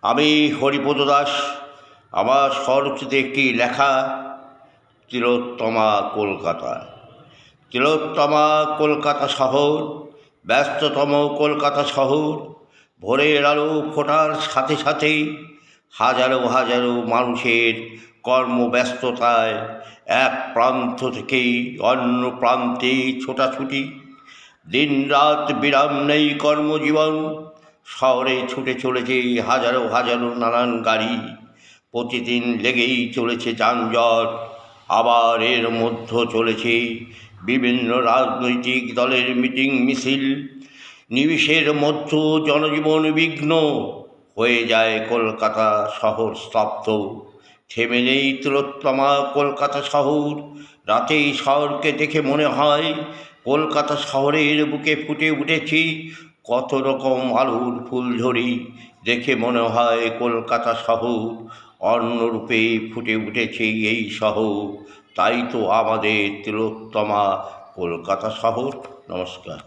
আমি হরিপদ দাস। আমার স্বরচিত একটি লেখা তিলোত্তমা কলকাতা। তিলোত্তমা কলকাতা শহর, ব্যস্ততম কলকাতা শহর। ভোরের আলো ফোটার সাথে সাথেই হাজারো হাজারো মানুষের কর্মব্যস্ততায় এক প্রান্ত থেকেই অন্য প্রান্তে ছোটাছুটি। দিনরাত বিরাম নেই কর্মজীবন। শহরে ছুটে চলেছে হাজারো হাজারো নানান গাড়ি। প্রতিদিন লেগেই চলেছে যানজট। আবার এর মধ্যে চলেছে বিভিন্ন রাজনৈতিক দলের মিটিং মিছিল। নিমিষের মধ্যে জনজীবন বিঘ্ন হয়ে যায়। কলকাতা শহর স্তব্ধ। থেমে নেই তিলোত্তমা কলকাতা শহর। রাতেই শহরকে দেখে মনে হয় কলকাতা শহরের বুকে ফুটে উঠেছি কত রকম আলোর ফুলঝড়ি। দেখে মনে হয় কলকাতা শহর অন্যরূপে ফুটে উঠেছে এই শহর। তাই তো আমাদের তিলোত্তমা কলকাতা শহর। নমস্কার।